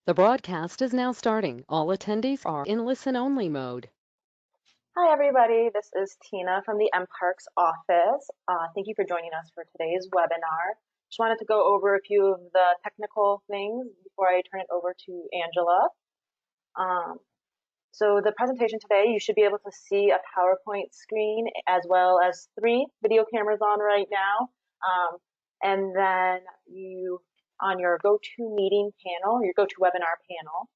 The broadcast is now starting. All attendees are in listen-only mode. Hi, everybody. This is Tina from the MParks office. Thank you for joining us for today's webinar. Just wanted to go over a few of the technical things before I turn it over to Angela. So the presentation today, you should be able to see a PowerPoint screen as well as 3 video cameras on right now. And then on your GoToMeeting panel, your GoToWebinar panel,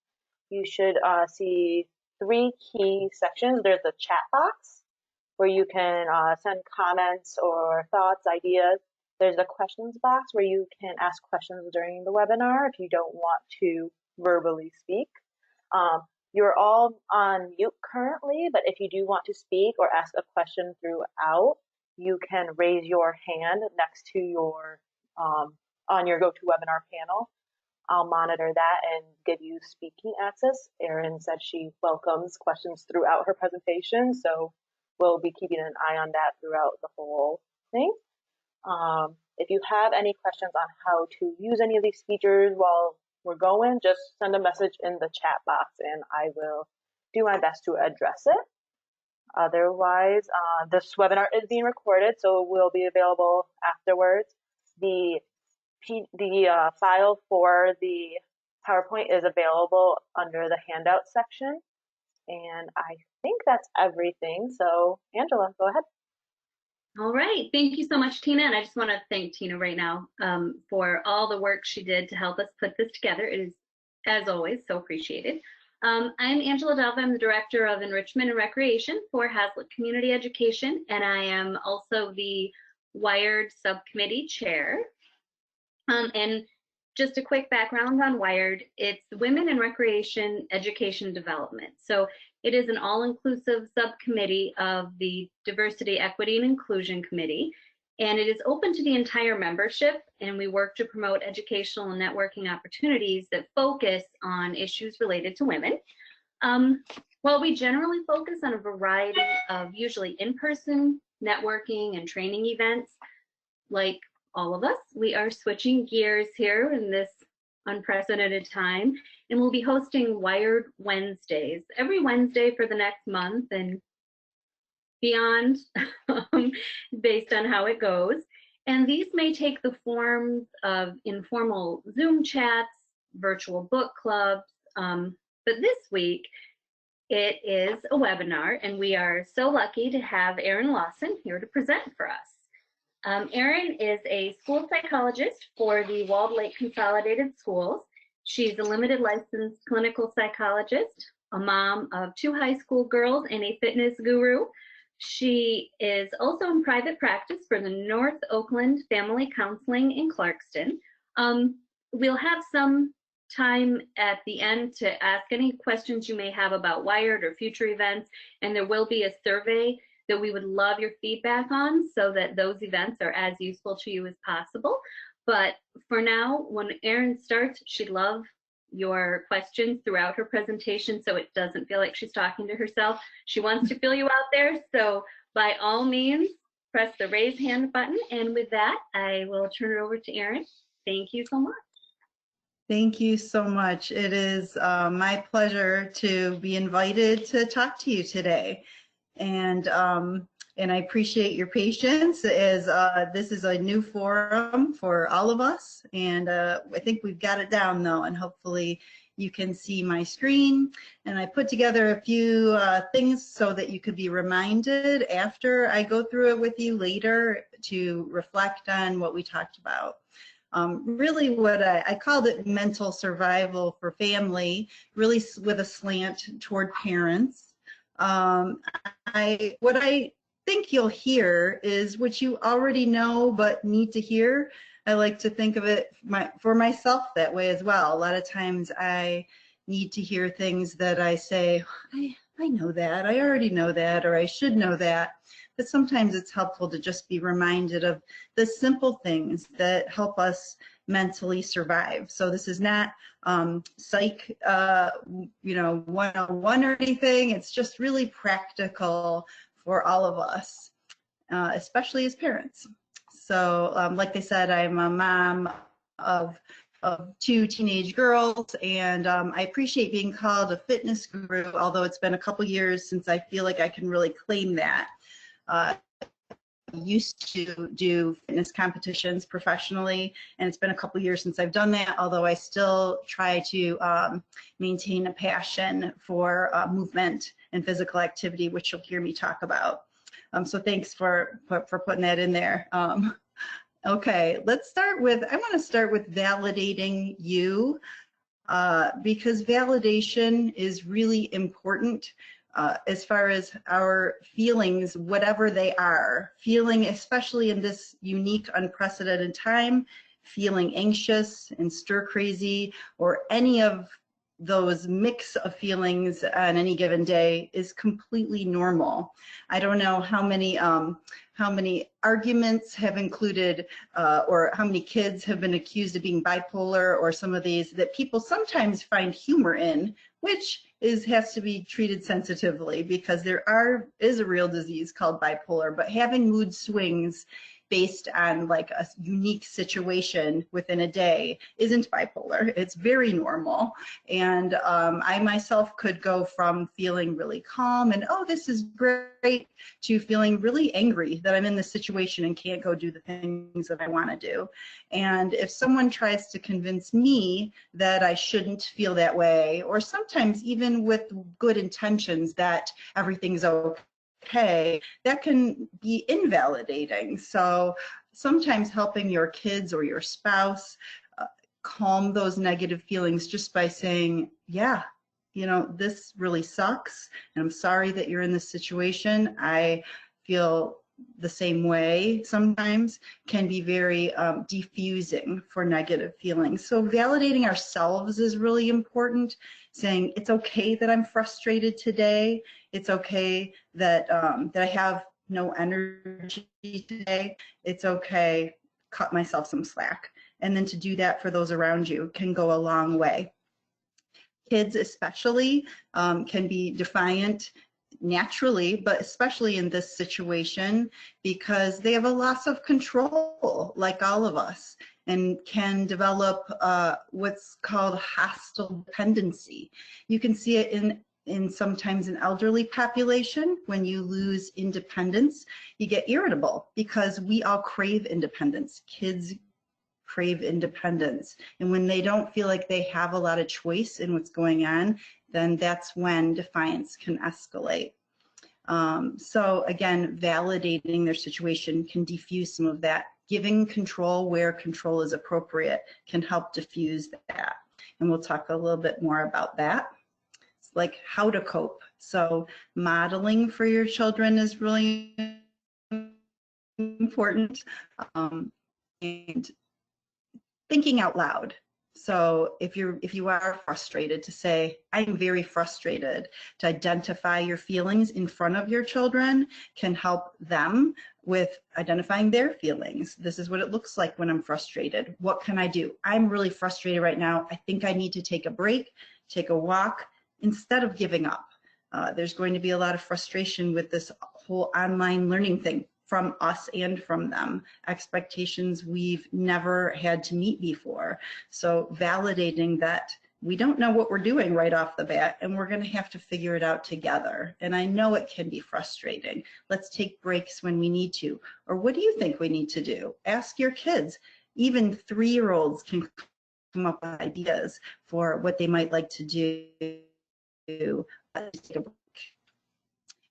you should see 3 key sections. There's the chat box where you can send comments or thoughts, ideas. There's the questions box where you can ask questions during the webinar if you don't want to verbally speak. You're all on mute currently, but if you do want to speak or ask a question throughout, you can raise your hand next to your on your GoToWebinar panel. I'll monitor that and give you speaking access. Erin said she welcomes questions throughout her presentation, so we'll be keeping an eye on that throughout the whole thing. If you have any questions on how to use any of these features while we're going, just send a message in the chat box and I will do my best to address it. Otherwise, this webinar is being recorded, so it will be available afterwards. The file for the PowerPoint is available under the handout section. And I think that's everything. So Angela, go ahead. All right, thank you so much, Tina. And I just want to thank Tina right now for all the work she did to help us put this together. It is, as always, so appreciated. I'm Angela Delva. I'm the Director of Enrichment and Recreation for Hazlitt Community Education, and I am also the Wired Subcommittee Chair. And just a quick background on Wired, it's Women in Recreation Education Development. So it is an all-inclusive subcommittee of the Diversity, Equity, and Inclusion Committee, and it is open to the entire membership, and we work to promote educational and networking opportunities that focus on issues related to women. While we generally focus on a variety of usually in-person networking and training events, like all of us, we are switching gears here in this unprecedented time, and we'll be hosting Wired Wednesdays every Wednesday for the next month and beyond, based on how it goes. And these may take the forms of informal Zoom chats, virtual book clubs, but this week it is a webinar, and we are so lucky to have Erin Lawson here to present for us. Erin is a school psychologist for the Walled Lake Consolidated Schools. She's a limited licensed clinical psychologist, a mom of 2 high school girls, and a fitness guru. She is also in private practice for the North Oakland Family Counseling in Clarkston. We'll have some time at the end to ask any questions you may have about Wired or future events, and there will be a survey that we would love your feedback on so that those events are as useful to you as possible. But for now, when Erin starts, she'd love your questions throughout her presentation so it doesn't feel like she's talking to herself. She wants to feel you out there, so by all means, press the raise hand button. And with that, I will turn it over to Erin. Thank you so much. Thank you so much. It is my pleasure to be invited to talk to you today. And I appreciate your patience as this is a new forum for all of us. And I think we've got it down though, and hopefully you can see my screen. And I put together a few things so that you could be reminded after I go through it with you later to reflect on what we talked about. Really what I called it mental survival for family, really with a slant toward parents. What I think you'll hear is what you already know but need to hear. I like to think of it for myself that way as well. A lot of times I need to hear things that I say, I know that, I already know that, or I should know that. But sometimes it's helpful to just be reminded of the simple things that help us mentally survive. So this is not psych, 101 or anything. It's just really practical for all of us, especially as parents. So like I said, I'm a mom of of 2 teenage girls, and I appreciate being called a fitness guru, although it's been a couple years since I feel like I can really claim that. I used to do fitness competitions professionally, and it's been a couple years since I've done that, although I still try to maintain a passion for movement and physical activity, which you'll hear me talk about. So thanks for putting that in there. Okay, let's start with, I want to start with validating you, because validation is really important as far as our feelings, whatever they are. Feeling, especially in this unique, unprecedented time, feeling anxious and stir crazy, or any of those mix of feelings on any given day is completely normal. I don't know how many arguments have included or how many kids have been accused of being bipolar, or some of these that people sometimes find humor in, which has to be treated sensitively, because there is a real disease called bipolar. But having mood swings based on like a unique situation within a day isn't bipolar. It's very normal. And I myself could go from feeling really calm and, oh, this is great, to feeling really angry that I'm in this situation and can't go do the things that I want to do. And if someone tries to convince me that I shouldn't feel that way, or sometimes even with good intentions that everything's okay, that can be invalidating. So sometimes helping your kids or your spouse calm those negative feelings just by saying, yeah, you know, this really sucks, and I'm sorry that you're in this situation. I feel the same way sometimes, can be very diffusing for negative feelings. So validating ourselves is really important, saying it's okay that I'm frustrated today. It's okay that, that I have no energy today. It's okay, cut myself some slack. And then to do that for those around you can go a long way. Kids especially can be defiant naturally, but especially in this situation, because they have a loss of control like all of us, and can develop what's called hostile dependency. You can see it in sometimes an elderly population. When you lose independence, you get irritable, because we all crave independence. Kids crave independence. And when they don't feel like they have a lot of choice in what's going on, then that's when defiance can escalate. So again, validating their situation can diffuse some of that. Giving control where control is appropriate can help diffuse that. And we'll talk a little bit more about that. It's like how to cope. So modeling for your children is really important. And thinking out loud. So if you are frustrated, to say, I'm very frustrated, to identify your feelings in front of your children can help them with identifying their feelings. This is what it looks like when I'm frustrated. What can I do? I'm really frustrated right now. I think I need to take a break, take a walk, instead of giving up. There's going to be a lot of frustration with this whole online learning thing, from us and from them, expectations we've never had to meet before. So validating that we don't know what we're doing right off the bat, and we're going to have to figure it out together. And I know it can be frustrating. Let's take breaks when we need to. Or what do you think we need to do? Ask your kids. Even 3-year-olds can come up with ideas for what they might like to do.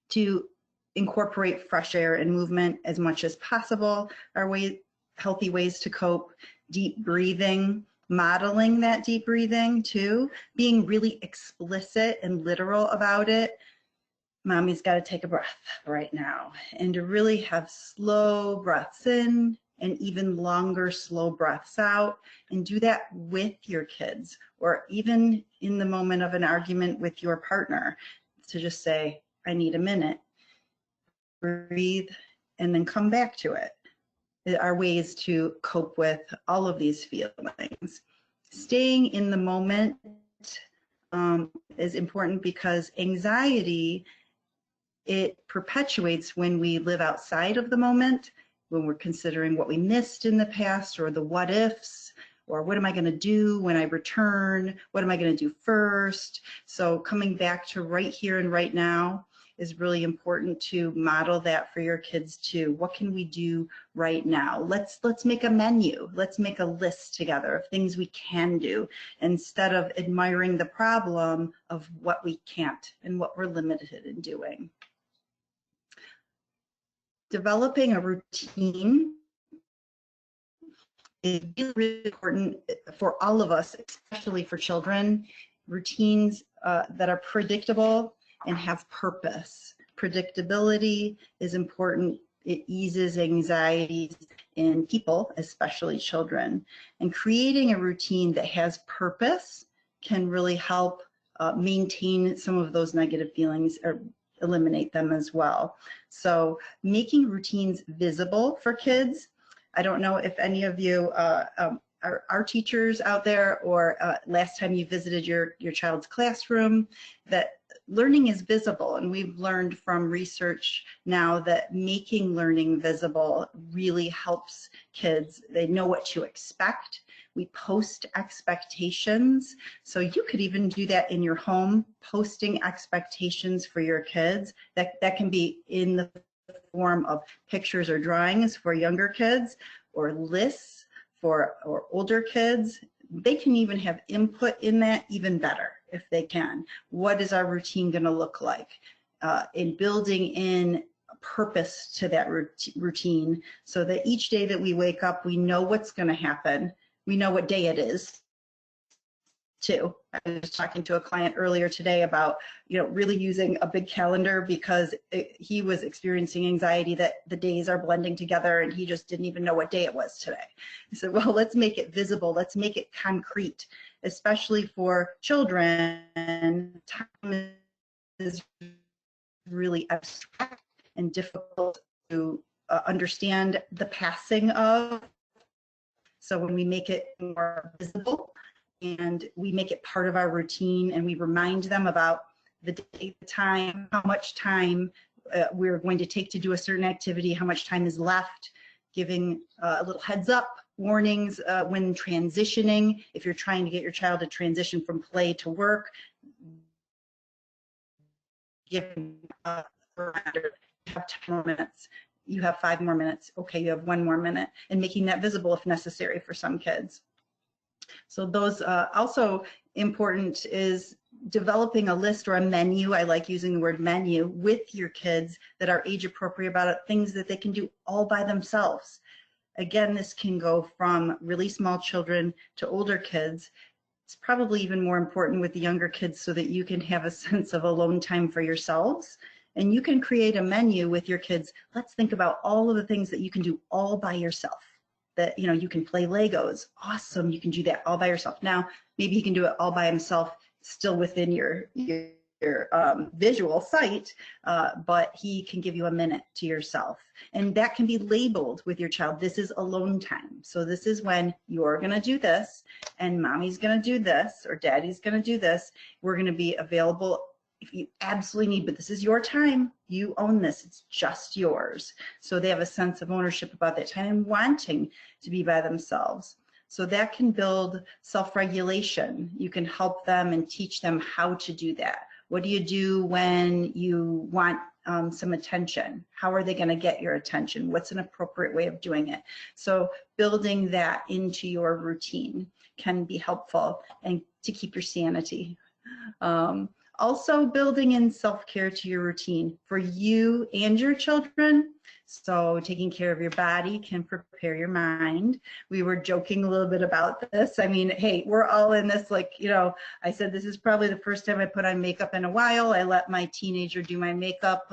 To incorporate fresh air and movement as much as possible are healthy ways to cope. Deep breathing, modeling that deep breathing too, being really explicit and literal about it. Mommy's got to take a breath right now, and to really have slow breaths in and even longer slow breaths out, and do that with your kids, or even in the moment of an argument with your partner, to just say, I need a minute. Breathe, and then come back to it. There are ways to cope with all of these feelings. Staying in the moment is important, because anxiety, it perpetuates when we live outside of the moment, when we're considering what we missed in the past, or the what ifs, or what am I going to do when I return? What am I going to do first? So coming back to right here and right now is really important to model that for your kids too. What can we do right now? Let's make a menu. Let's make a list together of things we can do instead of admiring the problem of what we can't and what we're limited in doing. Developing a routine is really important for all of us, especially for children. Routines that are predictable and have purpose. Predictability is important. It eases anxieties in people, especially children. And creating a routine that has purpose can really help maintain some of those negative feelings or eliminate them as well. So making routines visible for kids. I don't know if any of you are teachers out there, or last time you visited your child's classroom, that learning is visible. And we've learned from research now that making learning visible really helps kids. They know what to expect. We post expectations. So you could even do that in your home, posting expectations for your kids. That can be in the form of pictures or drawings for younger kids, or lists for older kids. They can even have input in that, even better if they can. What is our routine going to look like? In building in a purpose to that routine, so that each day that we wake up, we know what's going to happen. We know what day it is too. I was talking to a client earlier today about, really using a big calendar, because he was experiencing anxiety that the days are blending together and he just didn't even know what day it was today. I said, well, let's make it visible. Let's make it concrete, especially for children. Time is really abstract and difficult to understand the passing of. So when we make it more visible, and we make it part of our routine, and we remind them about the date, the time, how much time we're going to take to do a certain activity, how much time is left, giving a little heads up, warnings when transitioning. If you're trying to get your child to transition from play to work, giving a reminder, you have 10 more minutes, you have 5 more minutes, okay, you have 1 more minute, and making that visible if necessary for some kids. So those also important is developing a list or a menu. I like using the word menu with your kids that are age appropriate about it, things that they can do all by themselves. Again, this can go from really small children to older kids. It's probably even more important with the younger kids, so that you can have a sense of alone time for yourselves. And you can create a menu with your kids. Let's think about all of the things that you can do all by yourself. That, you can play Legos. Awesome, you can do that all by yourself. Now, maybe he can do it all by himself, still within your visual sight, but he can give you a minute to yourself. And that can be labeled with your child. This is alone time. So this is when you're gonna do this, and mommy's gonna do this, or daddy's gonna do this. We're gonna be available if you absolutely need, but this is your time. You own this, it's just yours. So they have a sense of ownership about that time and wanting to be by themselves. So that can build self-regulation. You can help them and teach them how to do that. What do you do when you want some attention? How are they going to get your attention? What's an appropriate way of doing it? So building that into your routine can be helpful, and to keep your sanity. Also building in self-care to your routine for you and your children. So taking care of your body can prepare your mind. We were joking a little bit about this. I mean, hey, we're all in this, like, I said this is probably the first time I put on makeup in a while. I let my teenager do my makeup.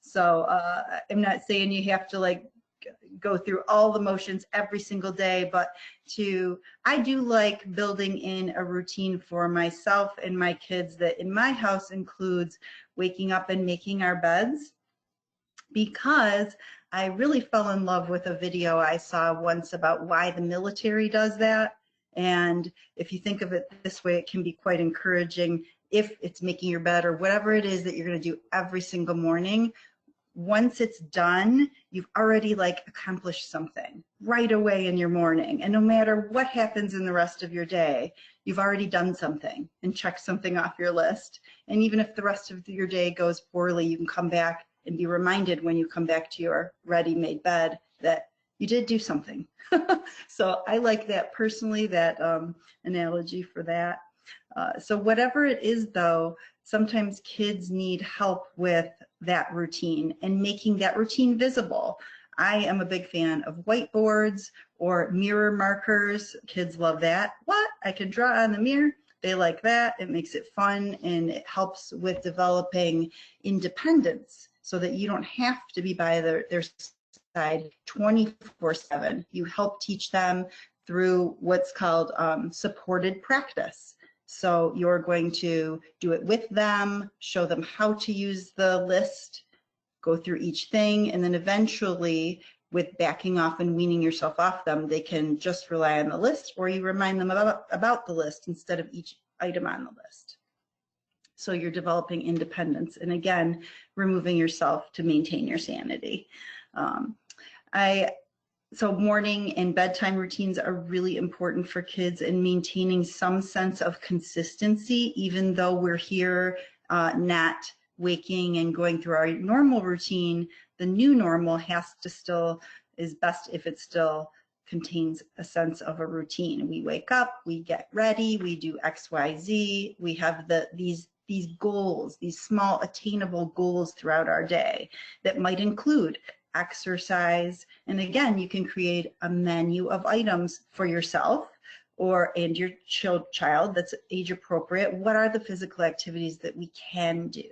So I'm not saying you have to go through all the motions every single day, but I do like building in a routine for myself and my kids that in my house includes waking up and making our beds, because I really fell in love with a video I saw once about why the military does that. And if you think of it this way, it can be quite encouraging. If it's making your bed or whatever it is that you're going to do every single morning, once it's done, you've already like accomplished something right away in your morning. And no matter what happens in the rest of your day, you've already done something and checked something off your list. And even if the rest of your day goes poorly, you can come back and be reminded when you come back to your ready-made bed that you did do something. So I like that personally, that analogy for that. So whatever it is though, sometimes kids need help with that routine and making that routine visible. I am a big fan of whiteboards or mirror markers. Kids love that. What? I can draw on the mirror. They like that. It makes it fun and it helps with developing independence so that you don't have to be by their side 24/7. You help teach them through what's called supported practice. So you're going to do it with them, show them how to use the list, go through each thing, and then eventually with backing off and weaning yourself off them, they can just rely on the list, or you remind them about the list instead of each item on the list. So you're developing independence and again, removing yourself to maintain your sanity. So morning and bedtime routines are really important for kids and maintaining some sense of consistency, even though we're here not waking and going through our normal routine. The new normal is best if it still contains a sense of a routine. We wake up, we get ready, we do X, Y, Z. We have these goals, these small attainable goals throughout our day that might include exercise. And again, you can create a menu of items for yourself and your child that's age appropriate. What are the physical activities that we can do?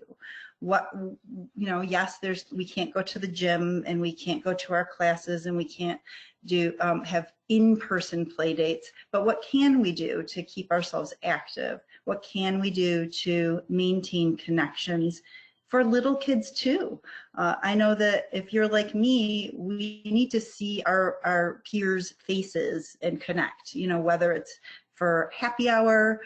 Yes, we can't go to the gym and we can't go to our classes and we can't have in-person play dates, but what can we do to keep ourselves active? What can we do to maintain connections for little kids too? I know that if you're like me, we need to see our peers' faces and connect, whether it's for happy hour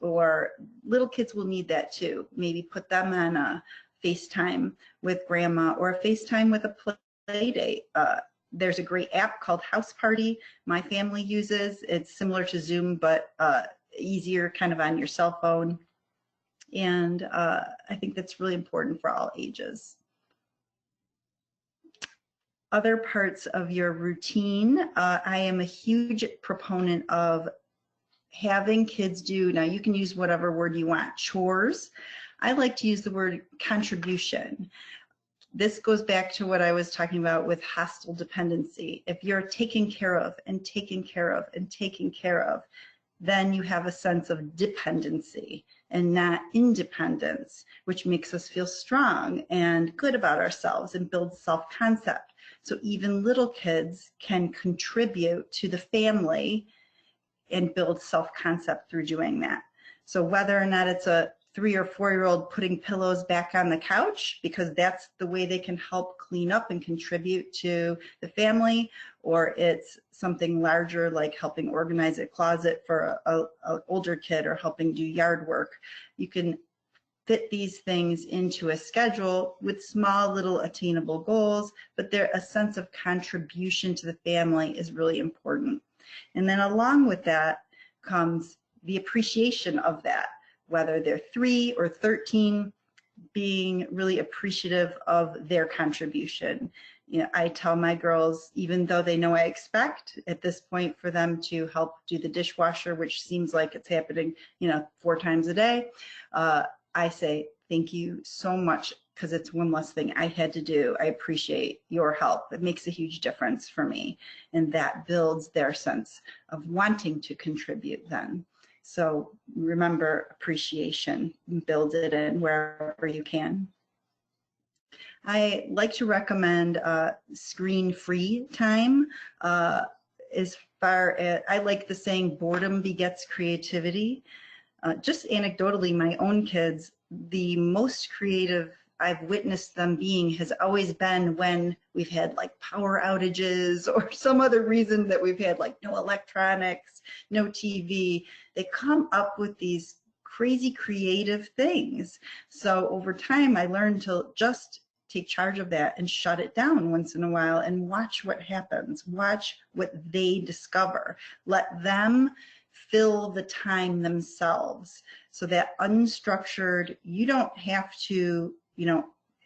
or little kids will need that too. Maybe put them on a FaceTime with grandma or a FaceTime with a play date. There's a great app called House Party my family uses. It's similar to Zoom, but easier kind of on your cell phone. And I think that's really important for all ages. Other parts of your routine, I am a huge proponent of having kids do, now you can use whatever word you want, chores. I like to use the word contribution. This goes back to what I was talking about with hostile dependency. If you're taken care of and taken care of and taken care of, then you have a sense of dependency and not independence, which makes us feel strong and good about ourselves and builds self-concept. So even little kids can contribute to the family and build self-concept through doing that. So whether or not it's a 3 or 4-year-old putting pillows back on the couch because that's the way they can help clean up and contribute to the family, or it's something larger like helping organize a closet for an older kid or helping do yard work, you can fit these things into a schedule with small little attainable goals, but a sense of contribution to the family is really important. And then along with that comes the appreciation of that, whether they're 3 or 13, being really appreciative of their contribution. I tell my girls, even though they know I expect at this point for them to help do the dishwasher, which seems like it's happening, 4 times a day, I say, thank you so much because it's one less thing I had to do. I appreciate your help. It makes a huge difference for me. And that builds their sense of wanting to contribute then. So remember, appreciation, build it in wherever you can. I like to recommend screen-free time. As far as, I like the saying, boredom begets creativity. Just anecdotally, my own kids, the most creative I've witnessed them being has always been when we've had like power outages or some other reason that we've had like no electronics, no TV. They come up with these crazy creative things. So over time, I learned to just take charge of that and shut it down once in a while and watch what happens. Watch what they discover. Let them fill the time themselves. So that unstructured, you don't have to,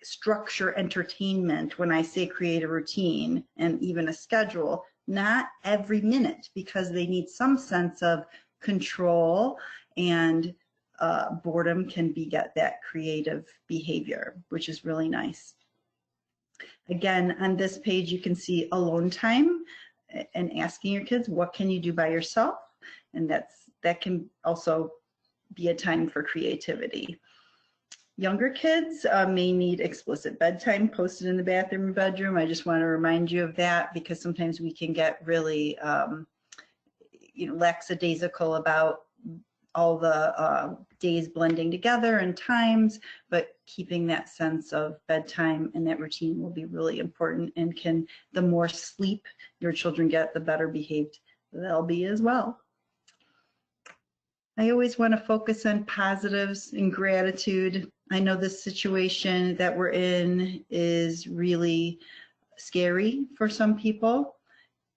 structure entertainment when I say create a routine and even a schedule, not every minute, because they need some sense of control, and boredom can beget that creative behavior, which is really nice. Again, on this page, you can see alone time and asking your kids, what can you do by yourself? And that can also be a time for creativity. Younger kids may need explicit bedtime posted in the bathroom or bedroom. I just want to remind you of that, because sometimes we can get really lackadaisical about all the days blending together and times, but keeping that sense of bedtime and that routine will be really important, and the more sleep your children get, the better behaved they'll be as well. I always want to focus on positives and gratitude. I know this situation that we're in is really scary for some people,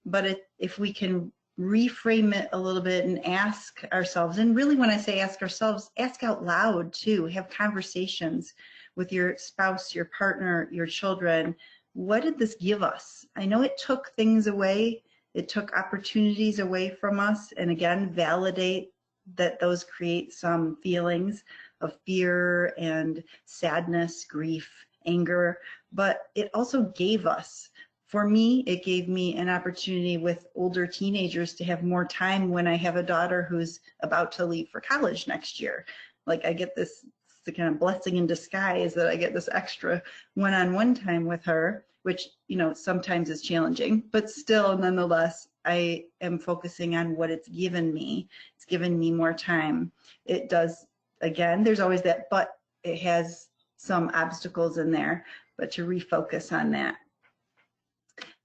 but if we can reframe it a little bit and ask ourselves, and really when I say ask ourselves, ask out loud too, have conversations with your spouse, your partner, your children. What did this give us? I know it took things away, it took opportunities away from us, and again, validate that those create some feelings of fear and sadness, grief, anger, but it also gave us, for me, it gave me an opportunity with older teenagers to have more time when I have a daughter who's about to leave for college next year. Like I get this, it's the kind of blessing in disguise that I get this extra one-on-one time with her, which, sometimes is challenging, but still, nonetheless, I am focusing on what it's given me. It's given me more time. It does, again, there's always that, but it has some obstacles in there, but to refocus on that.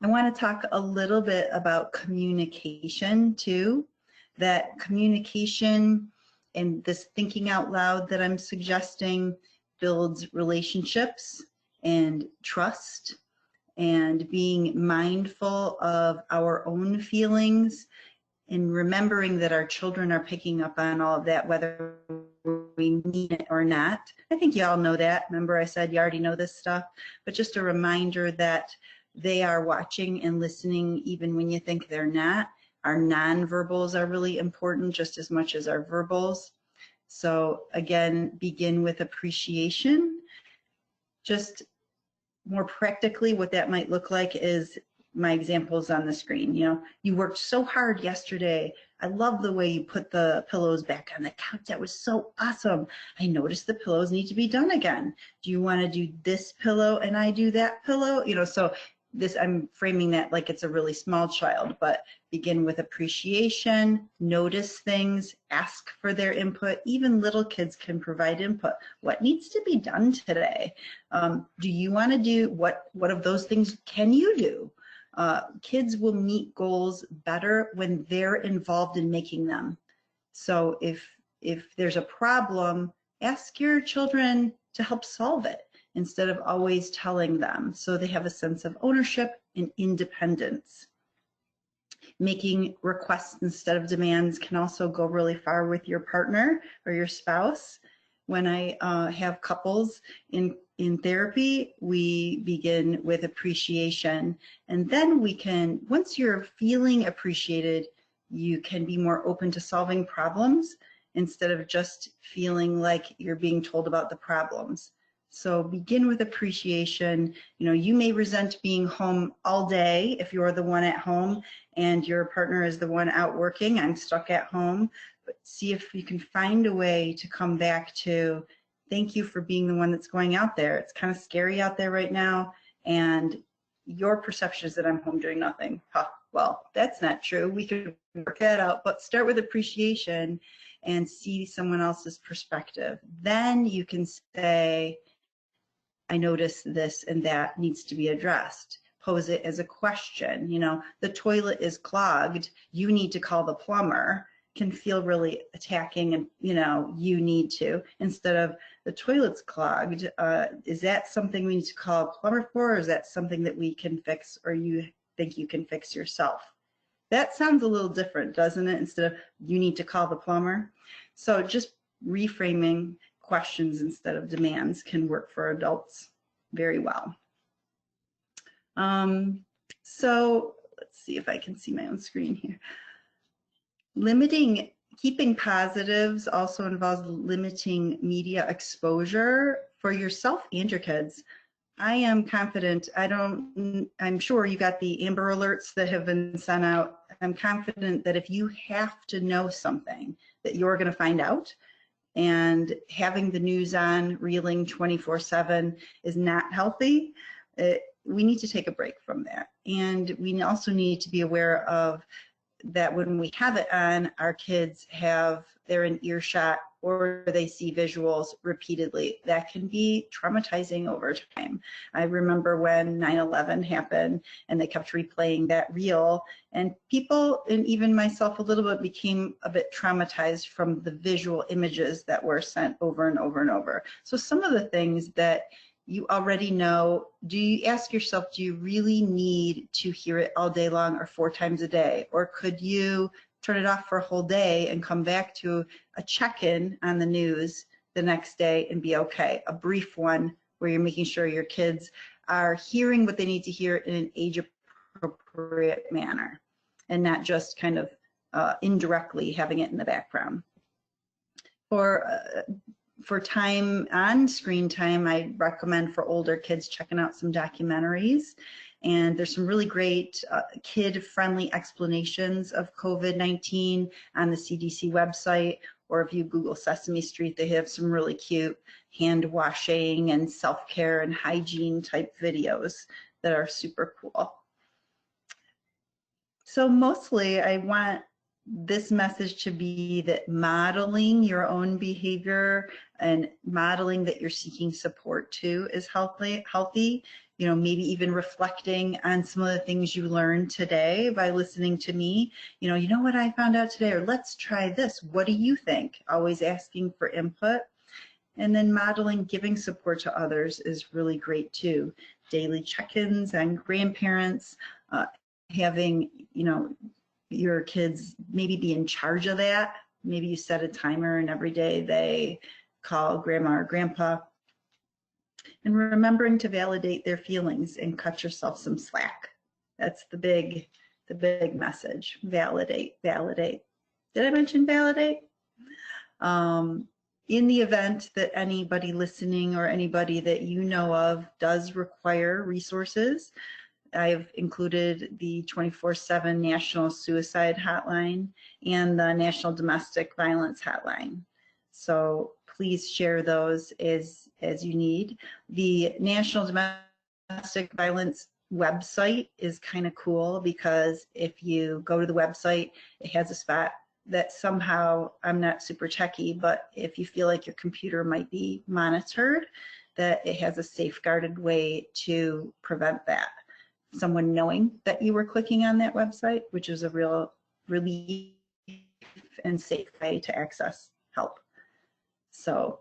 I want to talk a little bit about communication too, that communication and this thinking out loud that I'm suggesting builds relationships and trust, and being mindful of our own feelings and remembering that our children are picking up on all of that, whether we mean it or not. I think you all know that. Remember I said you already know this stuff, but just a reminder that they are watching and listening even when you think they're not. Our nonverbals are really important just as much as our verbals. So again, begin with appreciation. Just more practically, what that might look like is my examples on the screen. You worked so hard yesterday. I love the way you put the pillows back on the couch. That was so awesome. I noticed the pillows need to be done again. Do you want to do this pillow and I do that pillow? So this, I'm framing that like it's a really small child, but begin with appreciation, notice things, ask for their input. Even little kids can provide input. What needs to be done today? Do you want to do what of those things can you do? Kids will meet goals better when they're involved in making them. So if there's a problem, ask your children to help solve it instead of always telling them, so they have a sense of ownership and independence. Making requests instead of demands can also go really far with your partner or your spouse. When I have couples in therapy, we begin with appreciation, and then we can, once you're feeling appreciated, you can be more open to solving problems instead of just feeling like you're being told about the problems. So begin with appreciation. You may resent being home all day if you're the one at home and your partner is the one out working. I'm stuck at home. But see if you can find a way to come back to, thank you for being the one that's going out there. It's kind of scary out there right now, and your perception is that I'm home doing nothing. Well, that's not true. We could work that out, but start with appreciation and see someone else's perspective. Then you can say, I noticed this and that needs to be addressed. Pose it as a question. The toilet is clogged. You need to call the plumber. can feel really attacking and, you need to, instead of the toilet's clogged. Is that something we need to call a plumber for, or is that something that we can fix, or you think you can fix yourself? That sounds a little different, doesn't it? Instead of you need to call the plumber. So just reframing questions instead of demands can work for adults very well. So let's see if I can see my own screen here. Keeping positives also involves limiting media exposure for yourself and your kids. I am confident, I'm sure you got the Amber Alerts that have been sent out. I'm confident that if you have to know something, that you're going to find out. And having the news on, reeling 24/7 is not healthy. We need to take a break from that. And we also need to be aware of that when we have it on, our kids they're in earshot or they see visuals repeatedly. That can be traumatizing over time. I remember when 9/11 happened and they kept replaying that reel, and people, and even myself a little bit, became a bit traumatized from the visual images that were sent over and over and over. So some of the things that you already know, do you ask yourself, do you really need to hear it all day long or 4 times a day? Or could you turn it off for a whole day and come back to a check-in on the news the next day and be okay? A brief one where you're making sure your kids are hearing what they need to hear in an age-appropriate manner and not just kind of indirectly having it in the background. For time on screen time, I recommend for older kids checking out some documentaries. And there's some really great kid-friendly explanations of COVID-19 on the CDC website, or if you Google Sesame Street, they have some really cute hand washing and self-care and hygiene type videos that are super cool. So mostly I want this message to be that modeling your own behavior and modeling that you're seeking support to is healthy. Maybe even reflecting on some of the things you learned today by listening to me. You know what I found out today, or let's try this. What do you think? Always asking for input. And then modeling giving support to others is really great too. Daily check-ins on grandparents, having, your kids maybe be in charge of that. Maybe you set a timer and every day they call grandma or grandpa. And remembering to validate their feelings and cut yourself some slack. That's the big message. Validate. Did I mention validate? In the event that anybody listening or anybody that you know of does require resources, I've included the 24/7 National Suicide Hotline and the National Domestic Violence Hotline. So please share those as you need. The National Domestic Violence website is kind of cool because if you go to the website, it has a spot that somehow, I'm not super techie, but if you feel like your computer might be monitored, that it has a safeguarded way to prevent that. Someone knowing that you were clicking on that website, which is a real relief and safe way to access help. So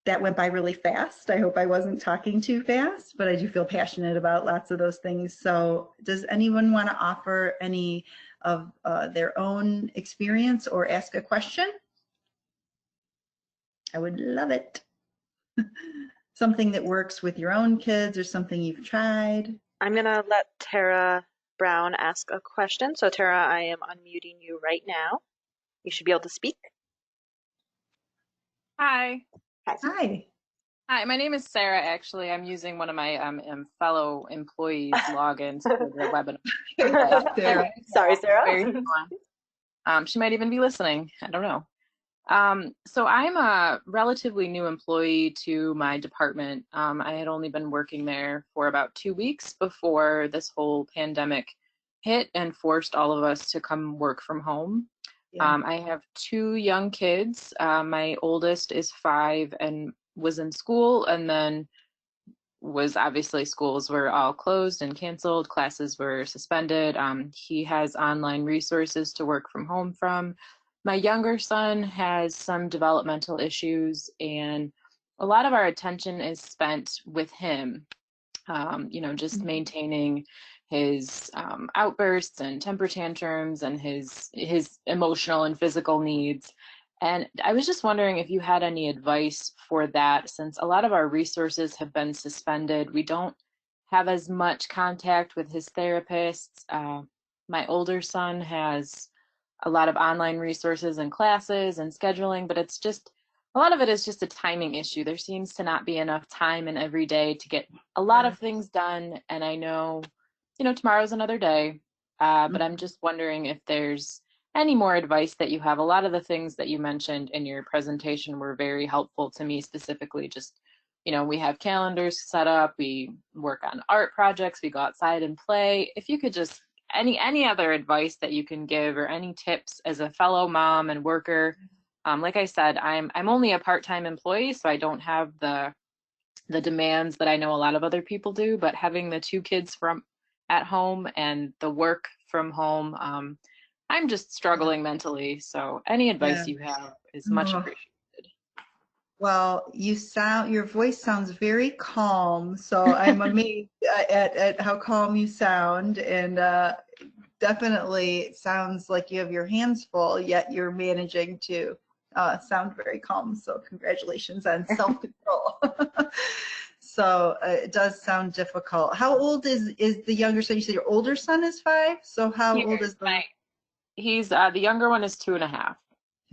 that went by really fast. I hope I wasn't talking too fast, but I do feel passionate about lots of those things. So does anyone want to offer any of their own experience or ask a question? I would love it. Something that works with your own kids or something you've tried. I'm going to let Tara Brown ask a question. So Tara, I am unmuting you right now. You should be able to speak. Hi. Hi. Hi, my name is Sarah. Actually, I'm using one of my fellow employees' logins for the webinar. Sarah. Sorry, Sarah. She might even be listening. I don't know. So I'm a relatively new employee to my department. I had only been working there for about 2 weeks before this whole pandemic hit and forced all of us to come work from home. Yeah. I have 2 young kids. My oldest is 5 and was in school, and then was obviously schools were all closed and canceled, classes were suspended. He has online resources to work from home from. My younger son has some developmental issues, and a lot of our attention is spent with him, just maintaining his outbursts and temper tantrums and his emotional and physical needs. And I was just wondering if you had any advice for that, since a lot of our resources have been suspended. We don't have as much contact with his therapists. My older son has a lot of online resources and classes and scheduling, but it's just a lot of it is just a timing issue. There seems to not be enough time in every day to get a lot of things done. And I know, tomorrow's another day, but I'm just wondering if there's any more advice that you have. A lot of the things that you mentioned in your presentation were very helpful to me specifically. Just, we have calendars set up, we work on art projects, we go outside and play. If you could just any other advice that you can give or any tips as a fellow mom and worker. Like I said, I'm only a part-time employee, so I don't have the demands that I know a lot of other people do, but having the 2 kids from at home and the work from home, I'm just struggling mentally. So any advice you have is much appreciated. Well, your voice sounds very calm, so I'm amazed at how calm you sound, and definitely it sounds like you have your hands full, yet you're managing to sound very calm. So congratulations on self-control. So it does sound difficult. How old is the younger son? You said your older son is 5. So how old is the? He's the younger one is 2.5.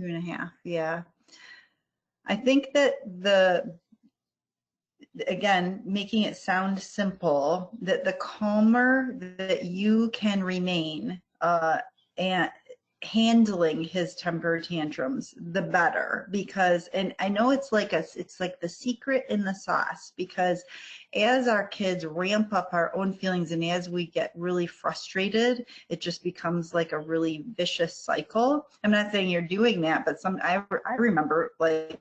2.5. Yeah. I think that again, making it sound simple, that the calmer that you can remain and handling his temper tantrums, the better. Because, and I know it's like the secret in the sauce, because as our kids ramp up our own feelings and as we get really frustrated, it just becomes like a really vicious cycle. I'm not saying you're doing that, but I remember like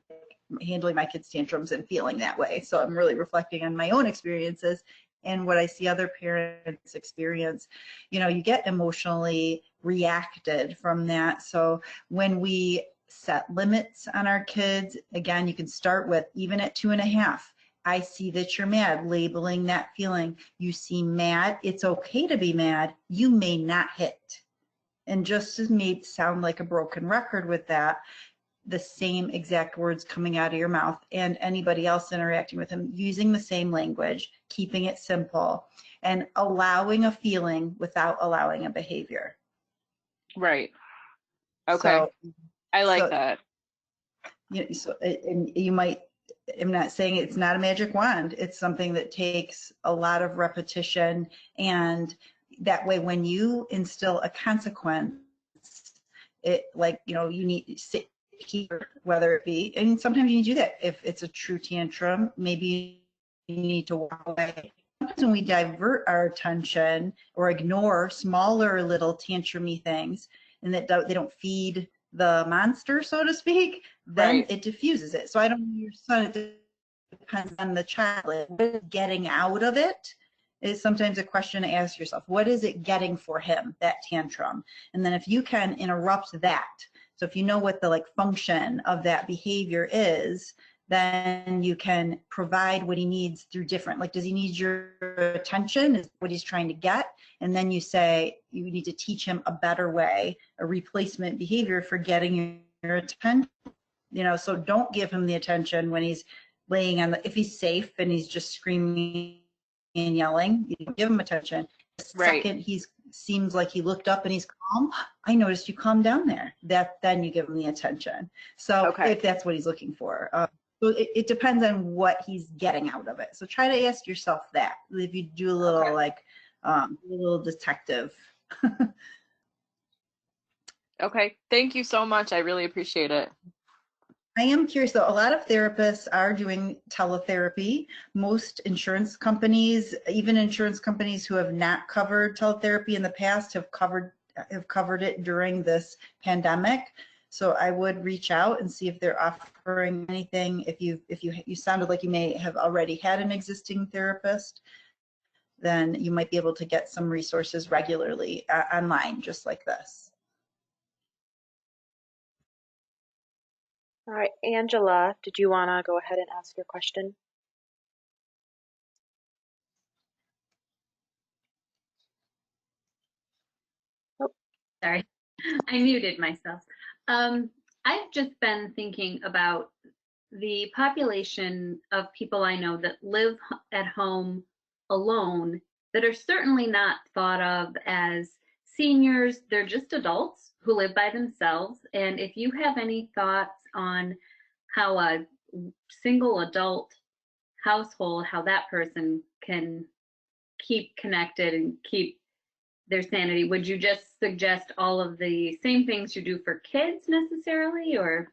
handling my kids' tantrums and feeling that way. So I'm really reflecting on my own experiences and what I see other parents experience. You get emotionally reacted from that. So when we set limits on our kids, again, you can start with, even at 2.5, I see that you're mad, labeling that feeling. You seem mad. It's okay to be mad. You may not hit. And just as me sound like a broken record with that, the same exact words coming out of your mouth, and anybody else interacting with him using the same language, keeping it simple, and allowing a feeling without allowing a behavior. Right. Okay. So, I like that. And you might, I'm not saying it's not a magic wand. It's something that takes a lot of repetition, and that way when you instill a consequence, it you need to sit here, whether it be, and sometimes you need to do that. If it's a true tantrum, maybe you need to walk away. Sometimes when we divert our attention or ignore smaller little tantrumy things, and that they don't feed the monster, so to speak, then it diffuses it. So I don't know your son, it depends on the child. Getting out of it is sometimes a question to ask yourself. What is it getting for him, that tantrum? And then if you can interrupt that, so if you know what the function of that behavior is, then you can provide what he needs through different, does he need your attention, is what he's trying to get? And then you say, you need to teach him a better way, a replacement behavior for getting your attention. So don't give him the attention when he's laying on if he's safe and he's just screaming and yelling, you give him attention. The second he seems like he looked up and he's calm, I noticed you calmed down there. Then you give him the attention. So if that's what he's looking for. So it depends on what he's getting out of it. So try to ask yourself that. If you do a little a little detective. Okay, thank you so much. I really appreciate it. I am curious though, a lot of therapists are doing teletherapy. Most insurance companies, even insurance companies who have not covered teletherapy in the past, have covered it during this pandemic. So I would reach out and see if they're offering anything. If you sounded like you may have already had an existing therapist, then you might be able to get some resources regularly online, just like this. All right, Angela, did you want to go ahead and ask your question? Oh, Sorry, I muted myself. I've just been thinking about the population of people I know that live at home alone that are certainly not thought of as seniors. They're just adults who live by themselves. And if you have any thoughts on how a single adult household, how that person can keep connected and keep their sanity, would you just suggest all of the same things you do for kids necessarily, or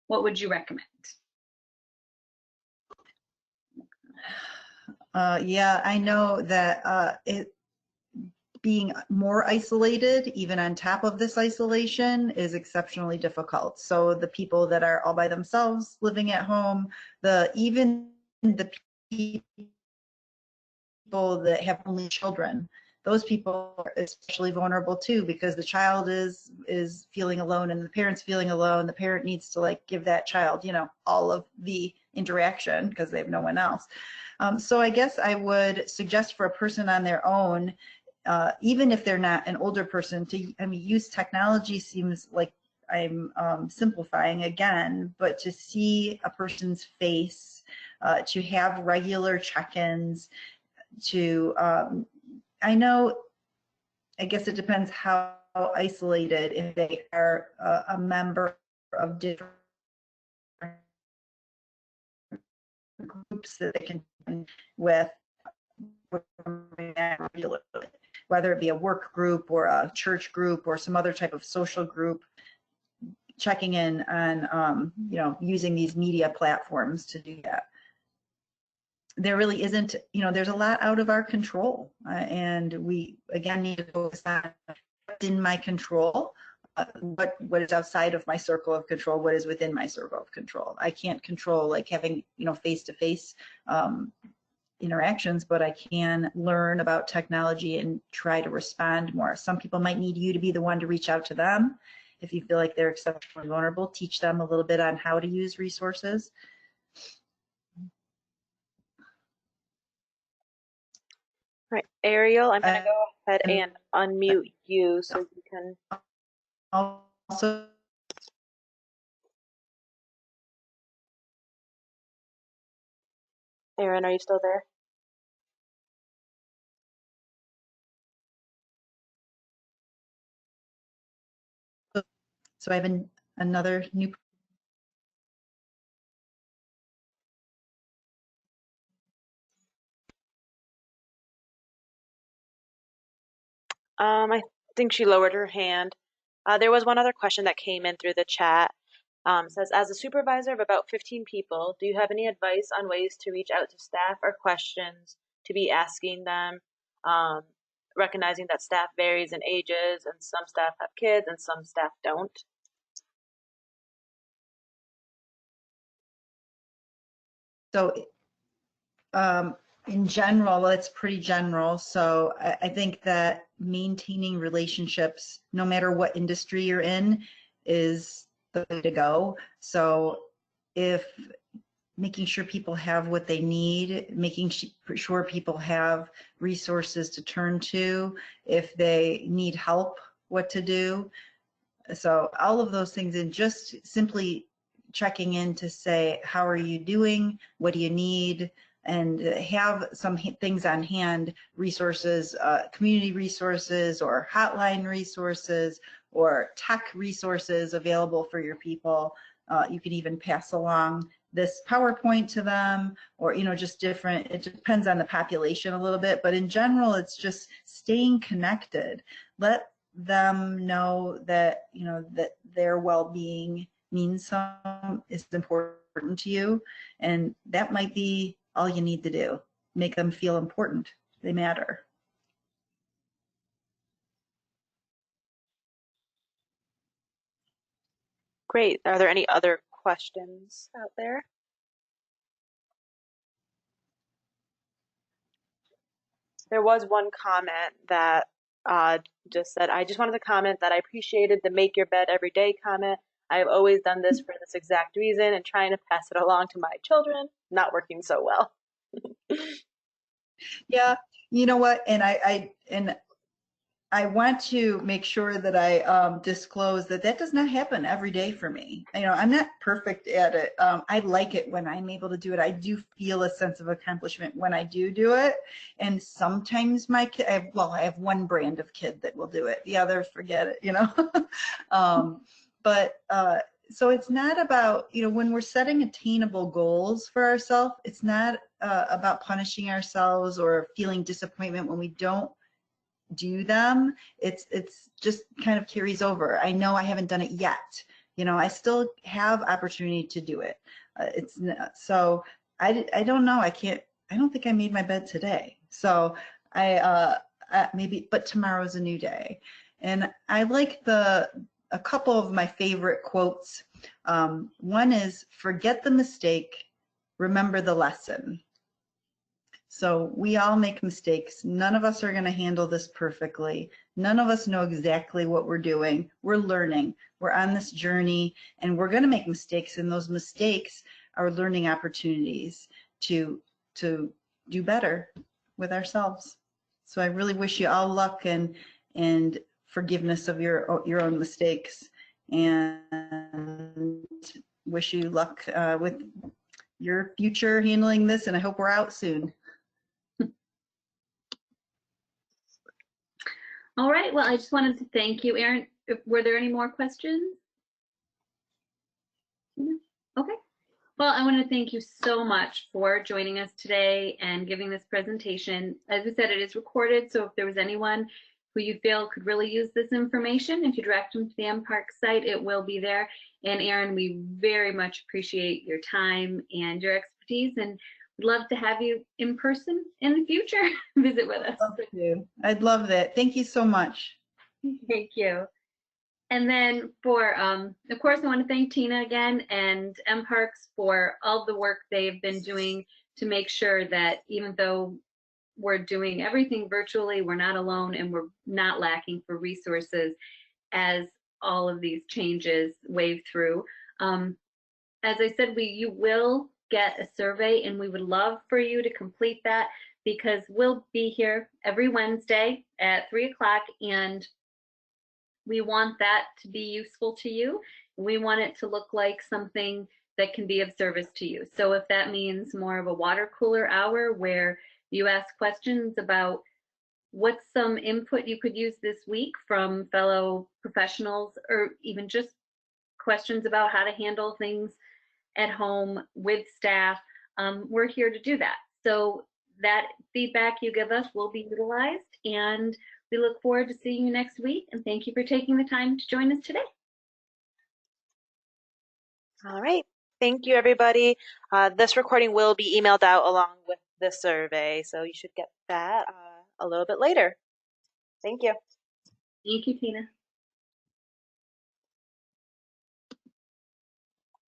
what would you recommend? Yeah, I know that being more isolated, even on top of this isolation, is exceptionally difficult. So the people that are all by themselves living at home, even the people that have only children, those people are especially vulnerable too, because the child is feeling alone and the parent's feeling alone. The parent needs to like give that child, all of the interaction because they have no one else. So I guess I would suggest for a person on their own, even if they're not an older person, use technology. Seems like I'm simplifying again, but to see a person's face, to have regular check-ins, I guess it depends how isolated, if they are a member of different groups that they can with regularly, whether it be a work group or a church group or some other type of social group, checking in on, using these media platforms to do that. There really isn't, there's a lot out of our control, and we again need to focus on what's in my control, what is outside of my circle of control, what is within my circle of control. I can't control like having face-to-face interactions, but I can learn about technology and try to respond more. Some people might need you to be the one to reach out to them. If you feel like they're exceptionally vulnerable, teach them a little bit on how to use resources. right, Ariel, I'm going to go ahead and unmute you so you can. Also, Aaron, are you still there? so I have another new. I think she lowered her hand. There was one other question that came in through the chat. Says, as a supervisor of about 15 people, do you have any advice on ways to reach out to staff or questions to be asking them? Recognizing that staff varies in ages and some staff have kids and some staff don't. So in general, it's pretty general. So I think that maintaining relationships, no matter what industry you're in, is the way to go. So if making sure people have what they need, making sure people have resources to turn to, if they need help, what to do. So all of those things, and just simply checking in to say, how are you doing? What do you need? And have some things on hand, resources, community resources or hotline resources or tech resources available for your people. You can even pass along this PowerPoint to them, or just different, it depends on the population a little bit, but in general, it's just staying connected. Let them know that that their well-being means is important to you, and that might be all you need to do. Make them feel important. They matter. Great. Are there any other questions out there? There was one comment that just said, I just wanted to comment that I appreciated the make your bed every day comment. I have always done this for this exact reason and trying to pass it along to my children, not working so well. Yeah, you know what? And I want to make sure that I disclose that that does not happen every day for me. You know, I'm not perfect at it. I like it when I'm able to do it. I do feel a sense of accomplishment when I do it. And sometimes my kid, I have one brand of kid that will do it. The other, forget it, you know. But so it's not about, you know, when we're setting attainable goals for ourselves, it's not about punishing ourselves or feeling disappointment when we don't do them. It's just kind of carries over. I know I haven't done it yet. You know, I still have opportunity to do it. So I don't know. I don't think I made my bed today. So maybe, but tomorrow's a new day. And I like a couple of my favorite quotes. One is, forget the mistake, remember the lesson. So we all make mistakes. None of us are going to handle this perfectly. None of us know exactly what we're doing. We're learning. We're on this journey, and we're going to make mistakes, and those mistakes are learning opportunities to do better with ourselves. So I really wish you all luck and forgiveness of your own mistakes, and wish you luck with your future handling this, and I hope we're out soon. All right, well, I just wanted to thank you, Erin. Were there any more questions? Okay. Well, I want to thank you so much for joining us today and giving this presentation. As I said, it is recorded, so if there was anyone who you feel could really use this information, if you direct them to the MPark site, it will be there. And Erin, we very much appreciate your time and your expertise, and we'd love to have you in person in the future. Visit with us. Love to. I'd love that. Thank you so much. Thank you. And then for, of course, I want to thank Tina again and MParks for all the work they've been doing to make sure that even though we're doing everything virtually, we're not alone and we're not lacking for resources as all of these changes wave through. As I said, you will get a survey, and we would love for you to complete that, because we'll be here every Wednesday at 3 o'clock, and we want that to be useful to you. We want it to look like something that can be of service to you. So if that means more of a water cooler hour where you ask questions about what's some input you could use this week from fellow professionals, or even just questions about how to handle things at home with staff, we're here to do that. So that feedback you give us will be utilized, and we look forward to seeing you next week, and thank you for taking the time to join us today. All right. Thank you, everybody. This recording will be emailed out along with the survey, so you should get that a little bit later. Thank you. Thank you, Tina.